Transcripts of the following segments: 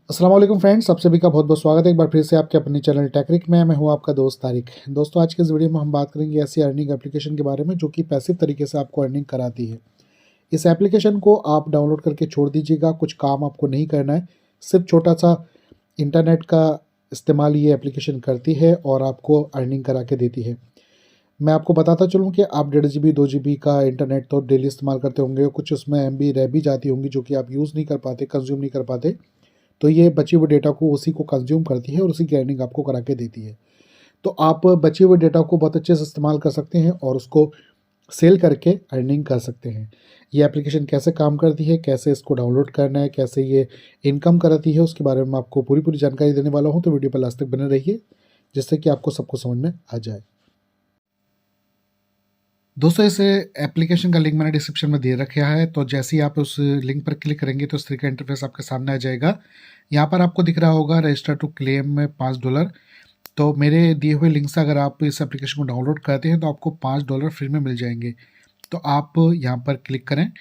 अस्सलाम वालेकुम फ्रेंड्स, आप सभी का बहुत-बहुत स्वागत है एक बार फिर से आपके अपने चैनल टेक्रिक में। मैं हूं आपका दोस्त तारिक। दोस्तों, आज के इस वीडियो में हम बात करेंगे ऐसी अर्निंग एप्लीकेशन के बारे में जो कि पैसिव तरीके से आपको अर्निंग कराती है। इस एप्लीकेशन को आप डाउनलोड करके छोड़ दीजिएगा, कुछ काम आपको नहीं करना है। सिर्फ छोटा-सा इंटरनेट का इस्तेमाल ये एप्लीकेशन करती है और आपको अर्निंग करा के देती है। मैं आपको बताता चलूँ कि आप 1.5 जीबी 2 जीबी का इंटरनेट तो डेली इस्तेमाल करते होंगे, कुछ उसमें एमबी रह भी जाती होंगी जो कि आप यूज़ नहीं कर पाते, कंज़्यूम नहीं कर पाते। तो ये बचे हुए डेटा को उसी को कंज़्यूम करती है और उसी की अर्निंग आपको करा के देती है। तो आप बचे हुए डेटा को बहुत अच्छे से इस्तेमाल कर सकते हैं और उसको सेल करके अर्निंग कर सकते हैं। ये एप्लीकेशन कैसे काम करती है, कैसे इसको डाउनलोड करना है, कैसे ये इनकम कराती है, उसके बारे में मैं आपको पूरी-पूरी जानकारी देने वाला हूँ, तो वीडियो पर लास्ट तक बने रहिए, जिससे कि आपको सब कुछ समझ में आ जाए। दोस्तों, इस एप्लीकेशन का लिंक मैंने डिस्क्रिप्शन में दे रखा है, तो जैसे ही आप उस लिंक पर क्लिक करेंगे तो इस तरह का इंटरफेस आपके सामने आ जाएगा। यहाँ पर आपको दिख रहा होगा रजिस्टर टू क्लेम में $5। तो मेरे दिए हुए लिंक से अगर आप इस एप्लीकेशन को डाउनलोड करते हैं तो आपको $5 फ्री में मिल जाएंगे। तो आप यहाँ पर क्लिक करें।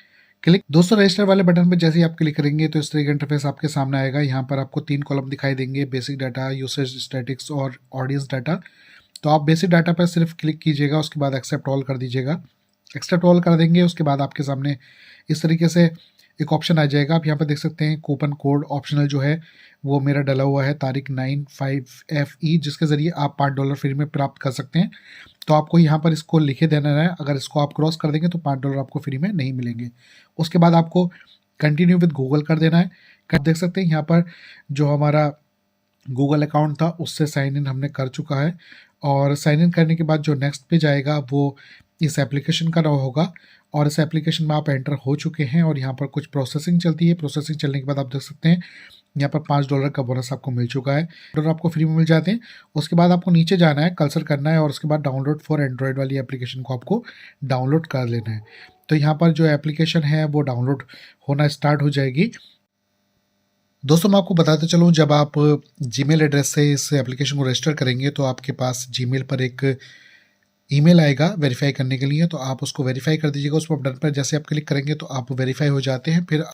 क्लिक दोस्तों, रजिस्टर वाले बटन पर जैसे ही आप क्लिक करेंगे तो इस तरह का इंटरफेस आपके सामने आएगा। यहाँ पर आपको 3 कॉलम दिखाई देंगे, बेसिक डाटा, यूसेज स्टैटिक्स और ऑडियंस डाटा। तो आप बेसिक डाटा पर सिर्फ क्लिक कीजिएगा, उसके बाद एक्सेप्ट ऑल कर दीजिएगा। एक्सेप्ट ऑल कर देंगे, उसके बाद आपके सामने इस तरीके से एक ऑप्शन आ जाएगा। आप यहाँ पर देख सकते हैं कूपन कोड ऑप्शनल जो है वो मेरा डला हुआ है तारिक 95FE, जिसके ज़रिए आप $5 फ्री में प्राप्त कर सकते हैं। तो आपको यहाँ पर इसको लिखे देना है। अगर इसको आप क्रॉस कर देंगे तो $5 आपको फ्री में नहीं मिलेंगे। उसके बाद आपको कंटिन्यू विद गूगल कर देना है। आप देख सकते हैं यहाँ पर जो हमारा गूगल अकाउंट था उससे साइन इन हमने कर चुका है, और साइन इन करने के बाद जो नेक्स्ट पेज आएगा वो इस एप्लीकेशन का रहा होगा, और इस एप्लीकेशन में आप एंटर हो चुके हैं और यहाँ पर कुछ प्रोसेसिंग चलती है। प्रोसेसिंग चलने के बाद आप देख सकते हैं यहाँ पर $5 का बोनस आपको मिल चुका है। डॉलर आपको फ्री में मिल जाते हैं। उसके बाद आपको नीचे जाना है, कर्सर करना है और उसके बाद डाउनलोड फॉर एंड्रॉयड वाली एप्लीकेशन को आपको डाउनलोड कर लेना है। तो यहाँ पर जो एप्लीकेशन है वो डाउनलोड होना स्टार्ट हो जाएगी। दोस्तों, मैं आपको बताते चलूँ, जब आप जीमेल एड्रेस से इस एप्लीकेशन को रजिस्टर करेंगे तो आपके पास जीमेल पर एक ईमेल आएगा वेरीफाई करने के लिए। तो आप उसको वेरीफाई कर दीजिएगा। उस पर डन पर जैसे आप क्लिक करेंगे तो आप वेरीफाई हो जाते हैं। फिर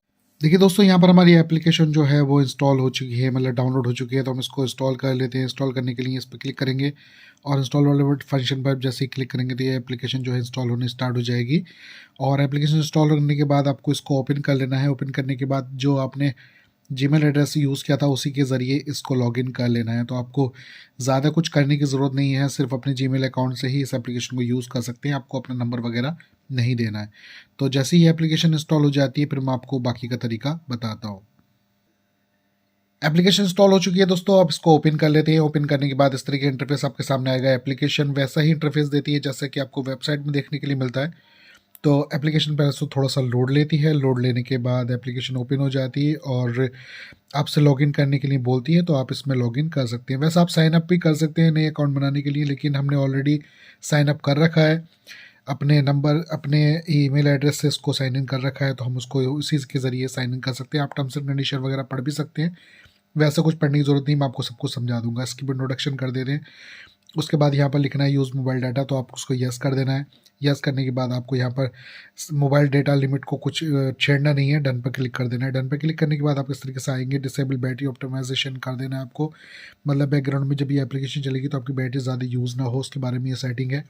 देखिए दोस्तों, यहाँ पर हमारी एप्लीकेशन जो है वो इंस्टॉल हो चुकी है, मतलब डाउनलोड हो चुकी है। तो हम इसको इंस्टॉल कर लेते हैं। इंस्टॉल करने के लिए इस पर क्लिक करेंगे और इंस्टॉल वाले फंक्शन पर जैसे ही क्लिक करेंगे तो ये एप्लीकेशन जो है इंस्टॉल होने स्टार्ट हो जाएगी। और एप्लीकेशन इंस्टॉल करने के बाद आपको इसको ओपन कर लेना है। ओपन करने के बाद जो आपने जीमेल एड्रेस यूज़ किया था उसी के ज़रिए इसको लॉगिन कर लेना है। तो आपको ज़्यादा कुछ करने की ज़रूरत नहीं है, सिर्फ अपने जीमेल अकाउंट से ही इस एप्लीकेशन को यूज़ कर सकते हैं। आपको अपना नंबर वगैरह नहीं देना है। तो जैसे ही एप्लीकेशन इंस्टॉल हो जाती है फिर मैं आपको बाकी का तरीका बताता हूँ। एप्लीकेशन इंस्टॉल हो चुकी है दोस्तों, अब इसको ओपन कर लेते हैं। ओपन करने के बाद इस तरह के इंटरफेस आपके सामने आएगा। एप्लीकेशन वैसा ही इंटरफेस देती है जैसा कि आपको वेबसाइट में देखने के लिए मिलता है। तो एप्लीकेशन पहले से थोड़ा सा लोड लेती है। लोड लेने के बाद एप्लीकेशन ओपन हो जाती है और आपसे लॉगिन करने के लिए बोलती है, तो आप इसमें लॉगिन कर सकते हैं। वैसे आप साइन अप भी कर सकते हैं नए अकाउंट बनाने के लिए, लेकिन हमने ऑलरेडी साइन अप कर रखा है। अपने नंबर, अपने ईमेल एड्रेस से इसको साइन इन कर रखा है, तो हम उसको उसी के ज़रिए साइन इन कर सकते हैं। आप टर्म्स एंड कंडीशन वगैरह पढ़ भी सकते हैं। वैसा कुछ पढ़ने की ज़रूरत नहीं, मैं आपको सब कुछ समझा दूंगा। इसकी भी इंट्रोडक्शन कर दे रहे हैं। उसके बाद यहाँ पर लिखना है यूज़ मोबाइल डाटा, तो आप उसको यस कर देना है। यस करने के बाद आपको यहाँ पर मोबाइल डेटा लिमिट को कुछ छेड़ना नहीं है, डन पर क्लिक कर देना है। डन पर क्लिक करने के बाद आप इस तरीके से आएंगे। डिसेबल बैटरी ऑप्टिमाइजेशन कर देना है आपको, मतलब बैकग्राउंड में जब ये एप्लीकेशन चलेगी तो आपकी बैटरी ज़्यादा यूज़ ना हो, उसके बारे में ये सेटिंग है।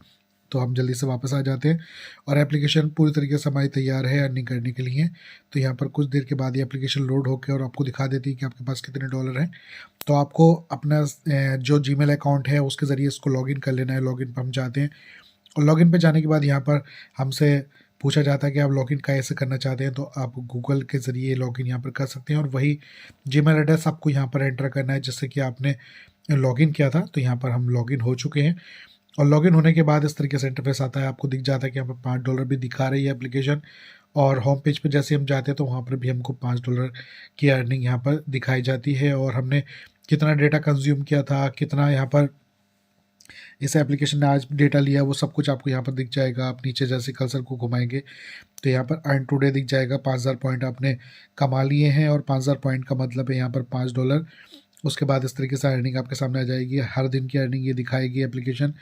तो हम जल्दी से वापस आ जाते हैं और एप्लीकेशन पूरी तरीके से हमारी तैयार है अर्निंग करने के लिए। तो यहाँ पर कुछ देर के बाद ये एप्लीकेशन लोड होकर और आपको दिखा देती है कि आपके पास कितने डॉलर हैं। तो आपको अपना जो जीमेल अकाउंट है उसके ज़रिए इसको लॉगिन कर लेना है। लॉगिन पर हम जाते हैं और लॉगिन पे जाने के बाद यहाँ पर हमसे पूछा जाता है कि आप लॉगिन कैसे करना चाहते हैं। तो आप गूगल के ज़रिए लॉगिन यहाँ पर कर सकते हैं और वही जीमेल एड्रेस आपको यहाँ पर एंटर करना है जिससे कि आपने लॉगिन किया था। तो यहाँ पर हम लॉगिन हो चुके हैं और लॉगिन होने के बाद इस तरीके से इंटरफेस आता है। आपको दिख जाता है कि यहाँ पर $5 भी दिखा रही है एप्लीकेशन, और होम पेज पे जैसे हम जाते हैं तो वहाँ पर भी हमको $5 की अर्निंग यहाँ पर दिखाई जाती है। और हमने कितना डेटा कंज्यूम किया था, कितना यहाँ पर इस एप्लीकेशन ने आज डेटा लिया, वो सब कुछ आपको यहाँ पर दिख जाएगा। आप नीचे जैसे कर्सर को घुमाएंगे तो यहाँ पर अर्न टुडे दिख जाएगा। 5000 पॉइंट आपने कमा लिए हैं और 5000 पॉइंट का मतलब है यहाँ पर $5 उसके बाद इस तरीके से अर्निंग आपके सामने आ जाएगी। हर दिन की अर्निंग ये दिखाएगी एप्लीकेशन,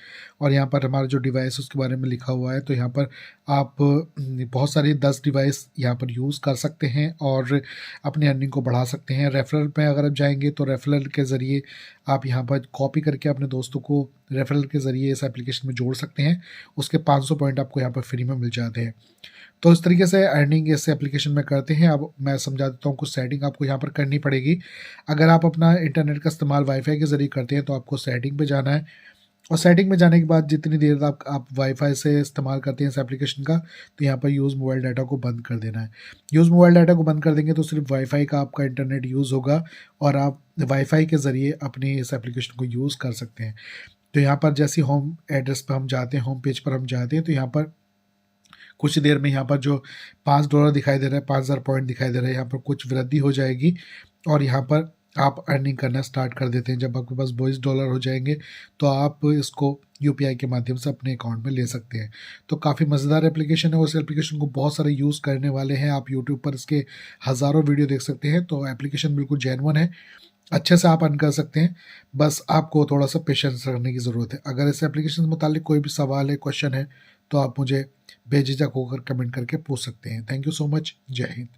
और यहाँ पर हमारा जो डिवाइस उसके बारे में लिखा हुआ है। तो यहाँ पर आप बहुत सारी 10 डिवाइस यहाँ पर यूज़ कर सकते हैं और अपनी अर्निंग को बढ़ा सकते हैं। रेफरल पे अगर आप जाएंगे तो रेफरल के ज़रिए आप यहाँ पर कॉपी करके अपने दोस्तों को रेफरल के ज़रिए इस एप्लीकेशन में जोड़ सकते हैं। उसके 500 पॉइंट आपको यहाँ पर फ्री में मिल जाते हैं। तो इस तरीके से अर्निंग इस एप्लीकेशन में करते हैं। अब मैं समझा देता हूँ, कुछ सेटिंग आपको यहाँ पर करनी पड़ेगी। अगर आप अपना इंटरनेट का इस्तेमाल वाईफाई के ज़रिए करते हैं तो आपको सेटिंग पे जाना है, और सेटिंग में जाने के बाद जितनी देर तक आप वाईफाई से इस्तेमाल करते हैं इस एप्लीकेशन का, तो यहाँ पर यूज़ मोबाइल डाटा को बंद कर देना है। यूज़ मोबाइल डाटा को बंद कर देंगे तो सिर्फ वाईफाई का आपका इंटरनेट यूज़ होगा और आप वाईफाई के ज़रिए अपने इस एप्लीकेशन को यूज़ कर सकते हैं। तो यहाँ पर जैसे होम एड्रेस पर हम जाते हैं, होम पेज पर हम जाते हैं, तो यहाँ पर कुछ देर में यहाँ पर जो $5 दिखाई दे रहा है, 5000 पॉइंट दिखाई दे रहा है, यहाँ पर कुछ वृद्धि हो जाएगी और यहाँ पर आप अर्निंग करना स्टार्ट कर देते हैं। जब आपके पास $22 हो जाएंगे तो आप इसको यूपीआई के माध्यम से अपने अकाउंट में ले सकते हैं। तो काफ़ी मज़ेदार एप्लीकेशन है, उस एप्लीकेशन को बहुत सारे यूज़ करने वाले हैं। आप यूट्यूब पर इसके हज़ारों वीडियो देख सकते हैं। तो एप्लीकेशन बिल्कुल जेन्युइन है, अच्छे से आप अर्न कर सकते हैं। बस आपको थोड़ा सा पेशेंस रखने की ज़रूरत है। अगर इस एप्लीकेशन से मुतालिक कोई भी सवाल है, क्वेश्चन है, तो आप मुझे बेझिझक होकर कमेंट करके पूछ सकते हैं। Thank you so much. जय हिंद।